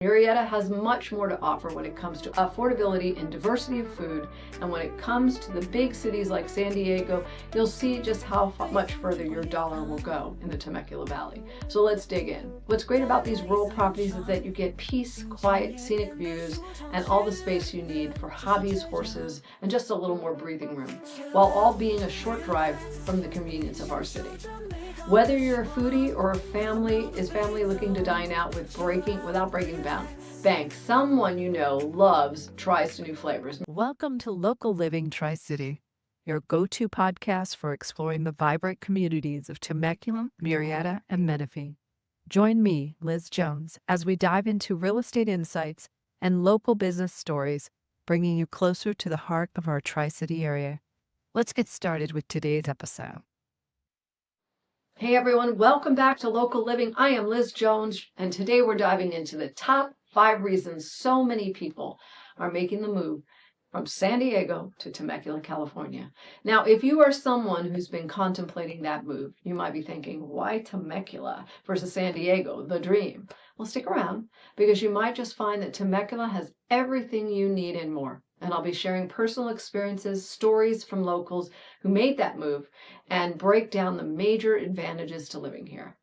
Murrieta has much more to offer when it comes to affordability and diversity of food, and when it comes to the big cities like San Diego, you'll see just how much further your dollar will go in the Temecula Valley. So let's dig in. What's great about these rural properties is that you get peace, quiet, scenic views, and all the space you need for hobbies, horses, and just a little more breathing room, while all being a short drive from the convenience of our city. Whether you're a foodie or a family looking to dine out without breaking bank, someone you know tries new flavors. Welcome to Local Living Tri-City, your go-to podcast for exploring the vibrant communities of Temecula, Murrieta, and Menifee. Join me, Liz Jones, as we dive into real estate insights and local business stories, bringing you closer to the heart of our Tri-City area. Let's get started with today's episode. Hey everyone, welcome back to Local Living. I am Liz Jones, and today we're diving into the top 5 reasons so many people are making the move from San Diego to Temecula, California. Now, if you are someone who's been contemplating that move, you might be thinking, why Temecula versus San Diego, the dream? Well, stick around, because you might just find that Temecula has everything you need and more. And I'll be sharing personal experiences, stories from locals who made that move, and break down the major advantages to living here.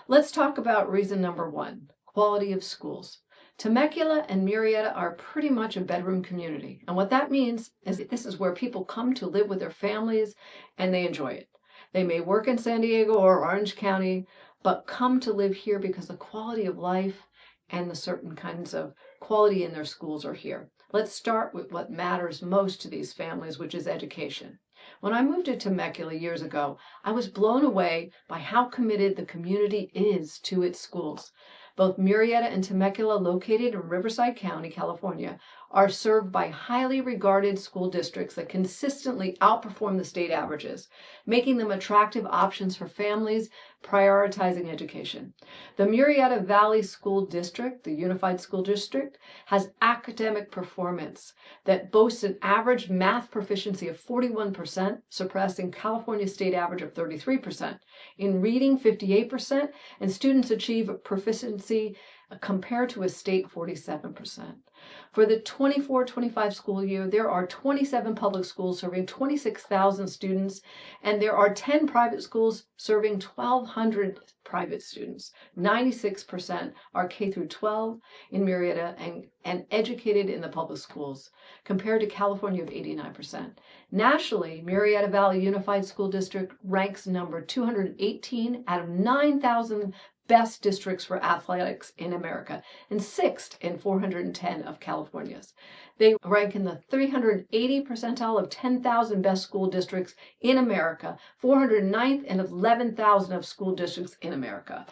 Let's talk about reason number 1, quality of schools. Temecula and Murrieta are pretty much a bedroom community. And what that means is that this is where people come to live with their families and they enjoy it. They may work in San Diego or Orange County, but come to live here because the quality of life and the certain kinds of quality in their schools are here. Let's start with what matters most to these families, which is education. When I moved to Temecula years ago, I was blown away by how committed the community is to its schools. Both Murrieta and Temecula, located in Riverside County, California, are served by highly regarded school districts that consistently outperform the state averages, making them attractive options for families prioritizing education. The Murrieta Valley School District, the Unified School District, has academic performance that boasts an average math proficiency of 41%, surpassing California's state average of 33%. In reading, 58%, and students achieve proficiency compared to a state 47%. For the 24-25 school year, there are 27 public schools serving 26,000 students, and there are 10 private schools serving 1,200 private students. 96% are K through 12 in Murrieta and educated in the public schools, compared to California of 89%. Nationally, Murrieta Valley Unified School District ranks number 218 out of 9,000 best districts for athletics in America, and 6th in 410 of California's. They rank in the 380 percentile of 10,000 best school districts in America, 409th and 11,000 of school districts in America.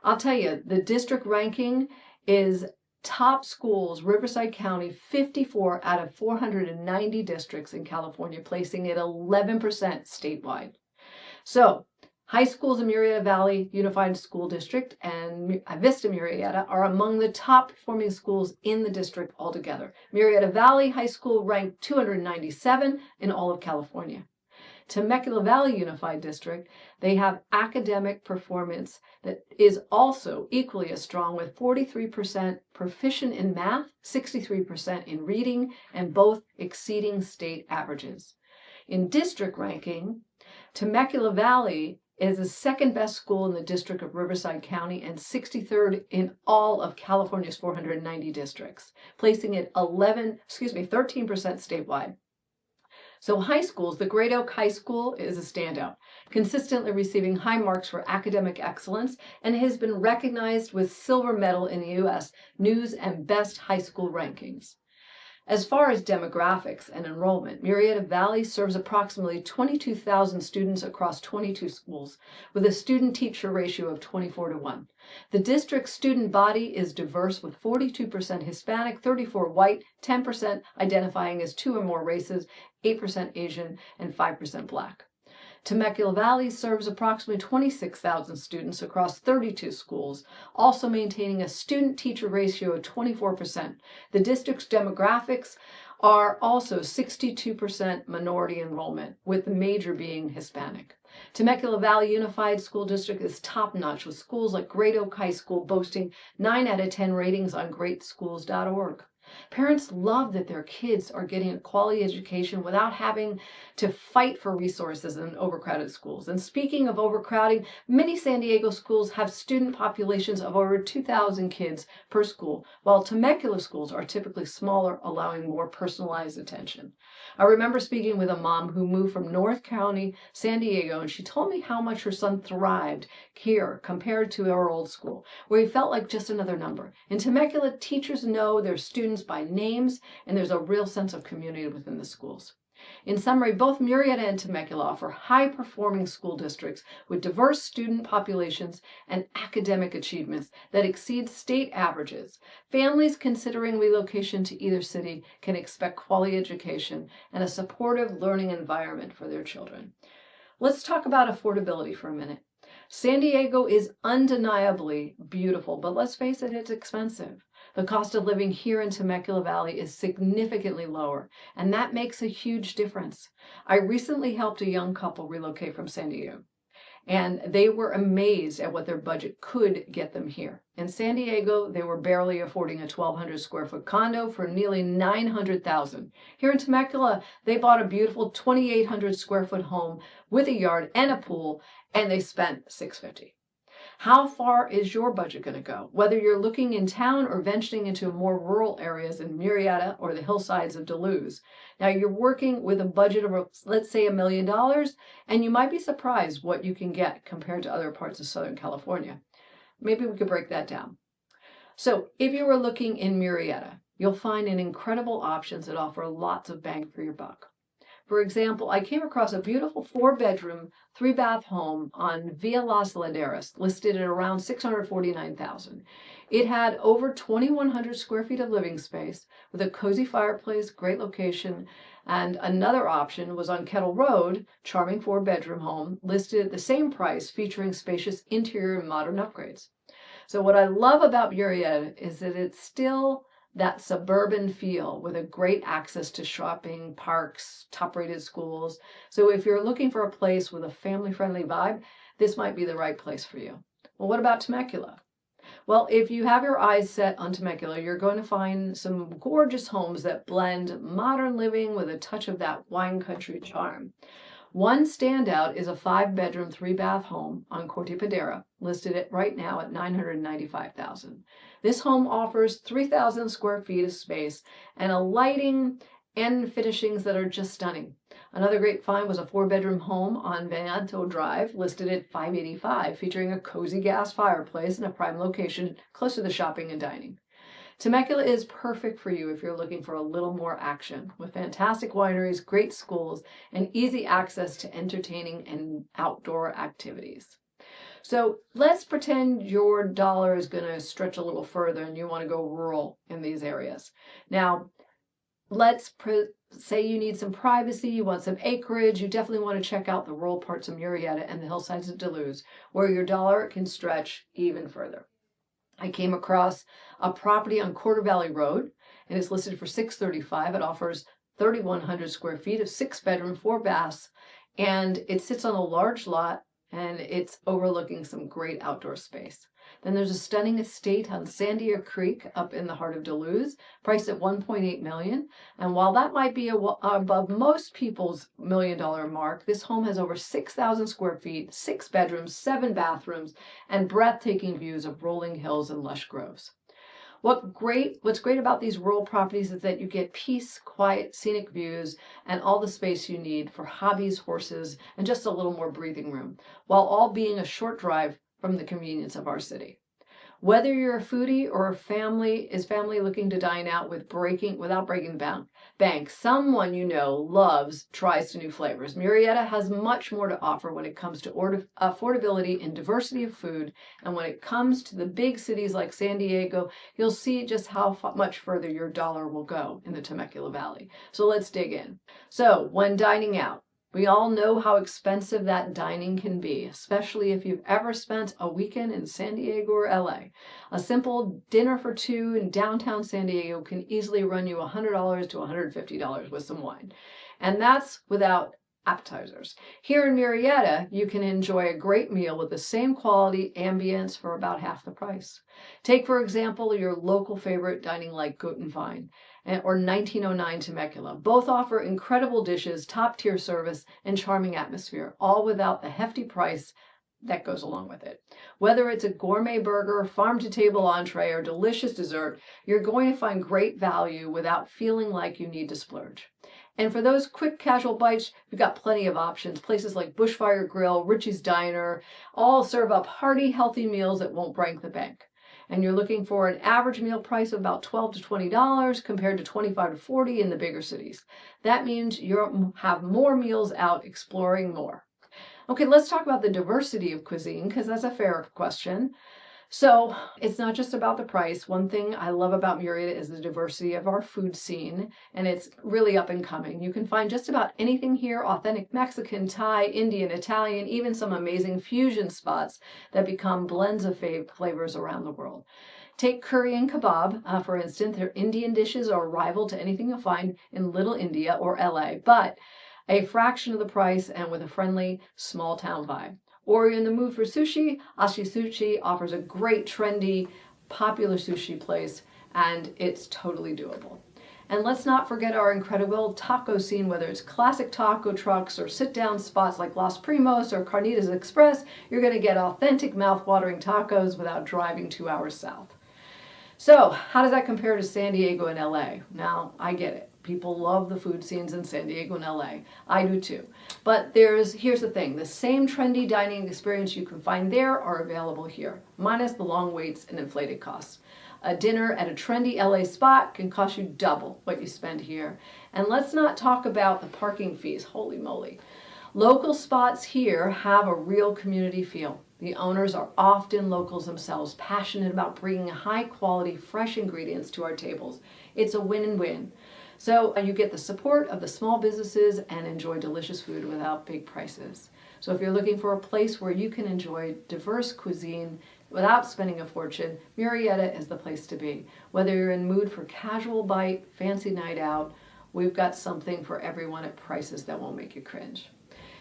I'll tell you, the district ranking is top schools, Riverside County, 54 out of 490 districts in California, placing it 11% statewide. So, high schools in Murrieta Valley Unified School District and Vista Murrieta are among the top performing schools in the district altogether. Murrieta Valley High School ranked 297 in all of California. Temecula Valley Unified District, they have academic performance that is also equally as strong, with 43% proficient in math, 63% in reading, and both exceeding state averages. In district ranking, Temecula Valley is the second best school in the district of Riverside County and 63rd in all of California's 490 districts, placing it 13% statewide. So high schools, the Great Oak High School is a standout, consistently receiving high marks for academic excellence, and has been recognized with silver medal in the U.S. News and Best High School rankings. As far as demographics and enrollment, Murrieta Valley serves approximately 22,000 students across 22 schools, with a student-teacher ratio of 24-1. The district's student body is diverse, with 42% Hispanic, 34% white, 10% identifying as 2 or more races, 8% Asian, and 5% Black. Temecula Valley serves approximately 26,000 students across 32 schools, also maintaining a student-teacher ratio of 24%. The district's demographics are also 62% minority enrollment, with the major being Hispanic. Temecula Valley Unified School District is top-notch, with schools like Great Oak High School boasting 9 out of 10 ratings on greatschools.org. Parents love that their kids are getting a quality education without having to fight for resources in overcrowded schools. And speaking of overcrowding, many San Diego schools have student populations of over 2,000 kids per school, while Temecula schools are typically smaller, allowing more personalized attention. I remember speaking with a mom who moved from North County, San Diego, and she told me how much her son thrived here compared to our old school, where he felt like just another number. In Temecula, teachers know their students by names, and there's a real sense of community within the schools. In summary, both Murrieta and Temecula offer high-performing school districts with diverse student populations and academic achievements that exceed state averages. Families considering relocation to either city can expect quality education and a supportive learning environment for their children. Let's talk about affordability for a minute. San Diego is undeniably beautiful, but let's face it, it's expensive. The cost of living here in Temecula Valley is significantly lower, and that makes a huge difference. I recently helped a young couple relocate from San Diego, and they were amazed at what their budget could get them here. In San Diego, they were barely affording a 1,200 square foot condo for nearly $900,000. Here in Temecula, they bought a beautiful 2,800 square foot home with a yard and a pool, and they spent $650. How far is your budget going to go? Whether you're looking in town or venturing into more rural areas in Murrieta or the hillsides of Duluth. Now you're working with a budget of, let's say, $1 million, and you might be surprised what you can get compared to other parts of Southern California. Maybe we could break that down. So if you were looking in Murrieta, you'll find an incredible options that offer lots of bang for your buck. For example, I came across a beautiful 4-bedroom, 3-bath home on Via Las Laderas, listed at around $649,000. It had over 2,100 square feet of living space with a cozy fireplace, great location, and another option was on Kettle Road, charming 4-bedroom home, listed at the same price, featuring spacious interior and modern upgrades. So what I love about Murrieta is that it's still that suburban feel with a great access to shopping, parks, top-rated schools. So if you're looking for a place with a family-friendly vibe, this might be the right place for you. Well, what about Temecula? Well, if you have your eyes set on Temecula, you're going to find some gorgeous homes that blend modern living with a touch of that wine country charm. One standout is a 5-bedroom, 3-bath home on Corte Padera, listed at right now at $995,000. This home offers 3,000 square feet of space and a lighting and finishings that are just stunning. Another great find was a 4-bedroom home on Venado Drive, listed at $585,000, featuring a cozy gas fireplace and a prime location close to the shopping and dining. Temecula is perfect for you if you're looking for a little more action, with fantastic wineries, great schools, and easy access to entertaining and outdoor activities. So let's pretend your dollar is going to stretch a little further and you want to go rural in these areas. Now, let's say you need some privacy, you want some acreage, you definitely want to check out the rural parts of Murrieta and the hillsides of Duluth, where your dollar can stretch even further. I came across a property on Quarter Valley Road, and it's listed for $635,000. It offers 3,100 square feet of 6-bedroom, 4 baths, and it sits on a large lot, and it's overlooking some great outdoor space. Then there's a stunning estate on Sandia Creek up in the heart of Duluth, priced at $1.8 million. And while that might be above most people's $1 million mark, this home has over 6,000 square feet, 6 bedrooms, 7 bathrooms, and breathtaking views of rolling hills and lush groves. What's great about these rural properties is that you get peace, quiet, scenic views, and all the space you need for hobbies, horses, and just a little more breathing room, while all being a short drive from the convenience of our city. Whether you're a foodie or a family looking to dine out without breaking the bank, someone you know loves tries new flavors. Murrieta has much more to offer when it comes to affordability and diversity of food, and when it comes to the big cities like San Diego, you'll see just how much further your dollar will go in the Temecula Valley. So let's dig in. So when dining out, We all know how expensive that dining can be, especially if you've ever spent a weekend in San Diego or LA. A simple dinner for two in downtown San Diego can easily run you $100 to $150 with some wine. And that's without appetizers. Here in Murrieta, you can enjoy a great meal with the same quality ambience for about half the price. Take, for example, your local favorite dining like Goat and Vine or 1909 Temecula. Both offer incredible dishes, top-tier service, and charming atmosphere, all without the hefty price that goes along with it. Whether it's a gourmet burger, farm-to-table entree, or delicious dessert, you're going to find great value without feeling like you need to splurge. And for those quick casual bites, we've got plenty of options. Places like Bushfire Grill, Richie's Diner, all serve up hearty, healthy meals that won't break the bank. And you're looking for an average meal price of about $12 to $20 compared to $25 to $40 in the bigger cities. That means you have more meals out exploring more. Okay, let's talk about the diversity of cuisine because that's a fair question. So it's not just about the price. One thing I love about Murrieta is the diversity of our food scene, and it's really up and coming. You can find just about anything here: authentic Mexican, Thai, Indian, Italian, even some amazing fusion spots that become blends of flavors around the world. Take curry and kebab, for instance. Their Indian dishes are rival to anything you'll find in Little India or LA, but a fraction of the price and with a friendly small town vibe. Or you're in the mood for sushi, Ashi Sushi offers a great, trendy, popular sushi place, and it's totally doable. And let's not forget our incredible taco scene, whether it's classic taco trucks or sit-down spots like Los Primos or Carnitas Express. You're going to get authentic, mouth-watering tacos without driving 2 hours south. So how does that compare to San Diego and LA? Now, I get it. People love the food scenes in San Diego and LA. I do too. But here's the thing. The same trendy dining experience you can find there are available here, minus the long waits and inflated costs. A dinner at a trendy LA spot can cost you double what you spend here. And let's not talk about the parking fees. Holy moly. Local spots here have a real community feel. The owners are often locals themselves, passionate about bringing high quality, fresh ingredients to our tables. It's a win-win. So you get the support of the small businesses and enjoy delicious food without big prices. So if you're looking for a place where you can enjoy diverse cuisine without spending a fortune, Murrieta is the place to be. Whether you're in mood for casual bite, fancy night out, we've got something for everyone at prices that won't make you cringe.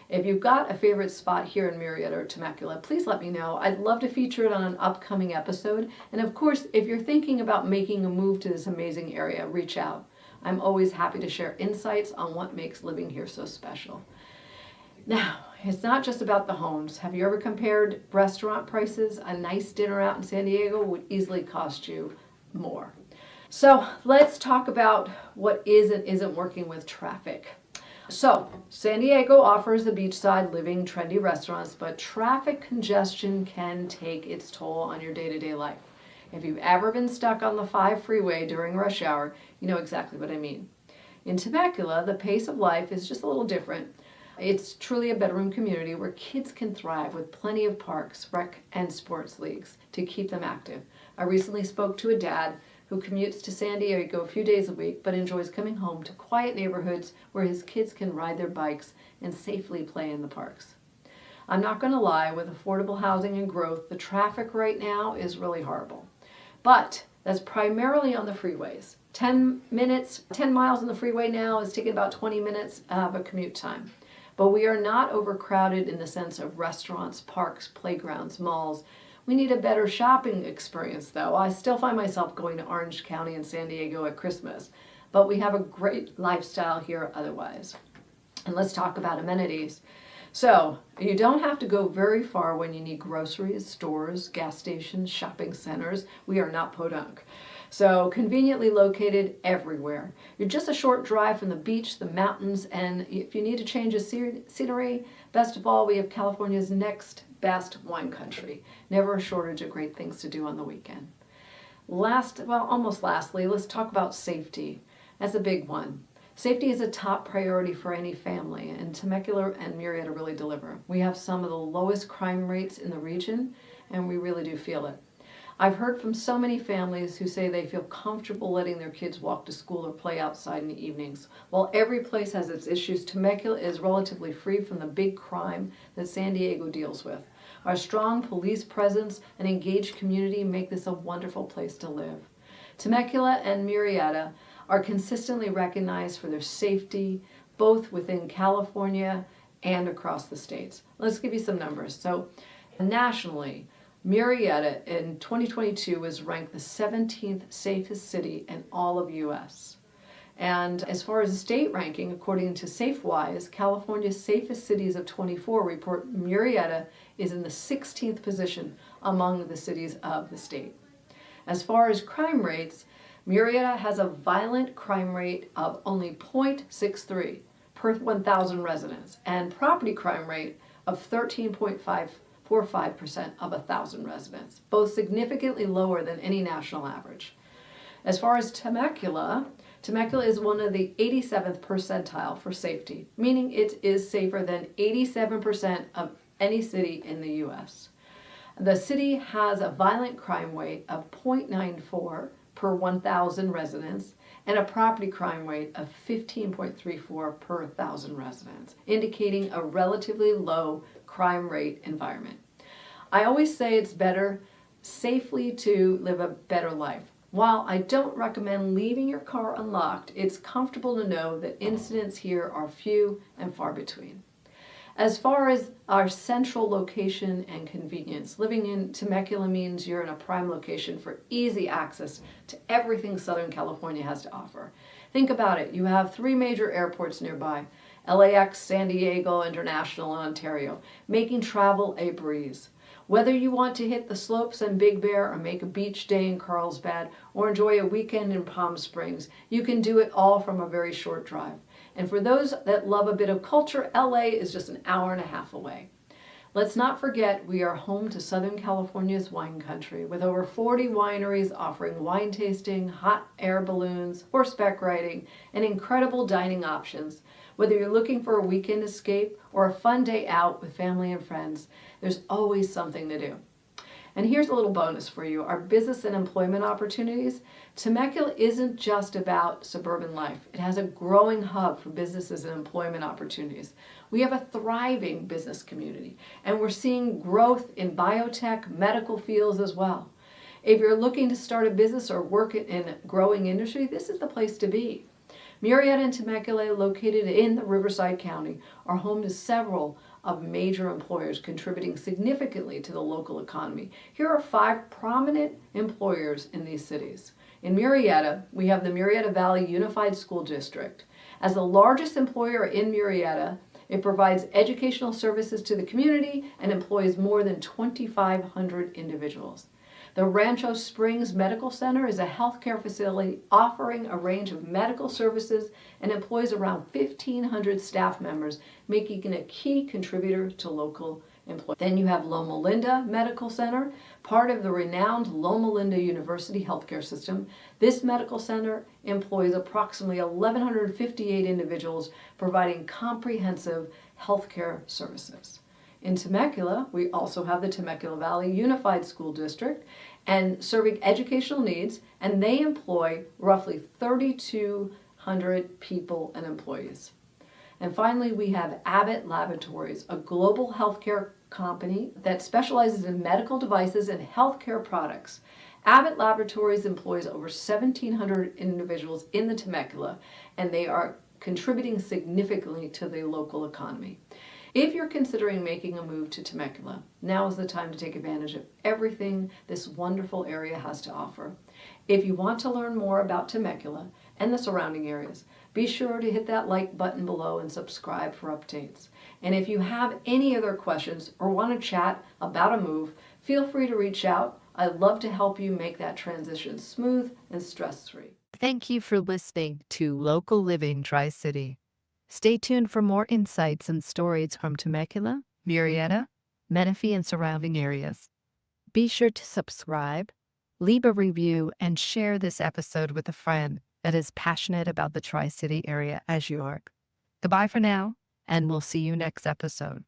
If you've got a favorite spot here in Murrieta or Temecula, please let me know. I'd love to feature it on an upcoming episode. And of course, if you're thinking about making a move to this amazing area, reach out. I'm always happy to share insights on what makes living here so special. Now, it's not just about the homes. Have you ever compared restaurant prices? A nice dinner out in San Diego would easily cost you more. So let's talk about what is and isn't working with traffic. So, San Diego offers the beachside living, trendy restaurants, but traffic congestion can take its toll on your day-to-day life. If you've ever been stuck on the 5 freeway during rush hour, you know exactly what I mean. In Temecula, the pace of life is just a little different. It's truly a bedroom community where kids can thrive with plenty of parks, rec, and sports leagues to keep them active. I recently spoke to a dad who commutes to San Diego a few days a week, but enjoys coming home to quiet neighborhoods where his kids can ride their bikes and safely play in the parks. I'm not going to lie, with affordable housing and growth, the traffic right now is really horrible. But that's primarily on the freeways. 10 miles on the freeway now is taking about 20 minutes of a commute time. But we are not overcrowded in the sense of restaurants, parks, playgrounds, malls. We need a better shopping experience, though. I still find myself going to Orange County and San Diego at Christmas, but we have a great lifestyle here otherwise. And let's talk about amenities. So, you don't have to go very far when you need groceries, stores, gas stations, shopping centers. We are not podunk. So, conveniently located everywhere. You're just a short drive from the beach, the mountains, and if you need to change of scenery, best of all, we have California's next best wine country. Never a shortage of great things to do on the weekend. Almost lastly, let's talk about safety. That's a big one. Safety is a top priority for any family, and Temecula and Murrieta really deliver. We have some of the lowest crime rates in the region, and we really do feel it. I've heard from so many families who say they feel comfortable letting their kids walk to school or play outside in the evenings. While every place has its issues, Temecula is relatively free from the big crime that San Diego deals with. Our strong police presence and engaged community make this a wonderful place to live. Temecula and Murrieta are consistently recognized for their safety, both within California and across the states. Let's give you some numbers. So nationally, Murrieta in 2022 was ranked the 17th safest city in all of US. And as far as the state ranking, according to SafeWise, California's safest cities of 24 report Murrieta is in the 16th position among the cities of the state. As far as crime rates, Murrieta has a violent crime rate of only 0.63 per 1,000 residents and property crime rate of 13.45% of 1,000 residents, both significantly lower than any national average. As far as Temecula is one of the 87th percentile for safety, meaning it is safer than 87% of any city in the U.S. The city has a violent crime rate of 0.94 per 1,000 residents and a property crime rate of 15.34 per 1,000 residents, indicating a relatively low crime rate environment. I always say it's better safely to live a better life. While I don't recommend leaving your car unlocked, it's comfortable to know that incidents here are few and far between. As far as our central location and convenience, living in Temecula means you're in a prime location for easy access to everything Southern California has to offer. Think about it. You have 3 major airports nearby: LAX, San Diego International, and Ontario, making travel a breeze. Whether you want to hit the slopes in Big Bear or make a beach day in Carlsbad or enjoy a weekend in Palm Springs, you can do it all from a very short drive. And for those that love a bit of culture, LA is just an hour and a half away. Let's not forget we are home to Southern California's wine country, with over 40 wineries offering wine tasting, hot air balloons, horseback riding, and incredible dining options. Whether you're looking for a weekend escape or a fun day out with family and friends, there's always something to do. And here's a little bonus for you: our business and employment opportunities. Temecula isn't just about suburban life. It has a growing hub for businesses and employment opportunities. We have a thriving business community, and we're seeing growth in biotech, medical fields as well. If you're looking to start a business or work in a growing industry, this is the place to be. Murrieta and Temecula, located in the Riverside County, are home to several of major employers contributing significantly to the local economy. Here are 5 prominent employers in these cities. In Murrieta, we have the Murrieta Valley Unified School District. As the largest employer in Murrieta, it provides educational services to the community and employs more than 2,500 individuals. The Rancho Springs Medical Center is a healthcare facility offering a range of medical services and employs around 1,500 staff members, making it a key contributor to local employment. Then you have Loma Linda Medical Center, part of the renowned Loma Linda University healthcare system. This medical center employs approximately 1,158 individuals, providing comprehensive healthcare services. In Temecula, we also have the Temecula Valley Unified School District, and serving educational needs, and they employ roughly 3,200 people and employees. And finally, we have Abbott Laboratories, a global healthcare company that specializes in medical devices and healthcare products. Abbott Laboratories employs over 1,700 individuals in the Temecula, and they are contributing significantly to the local economy. If you're considering making a move to Temecula, now is the time to take advantage of everything this wonderful area has to offer. If you want to learn more about Temecula and the surrounding areas, be sure to hit that like button below and subscribe for updates. And if you have any other questions or want to chat about a move, feel free to reach out. I'd love to help you make that transition smooth and stress-free. Thank you for listening to Local Living Tri-City. Stay tuned for more insights and stories from Temecula, Murrieta, Menifee, and surrounding areas. Be sure to subscribe, leave a review, and share this episode with a friend that is passionate about the Tri-City area as you are. Goodbye for now, and we'll see you next episode.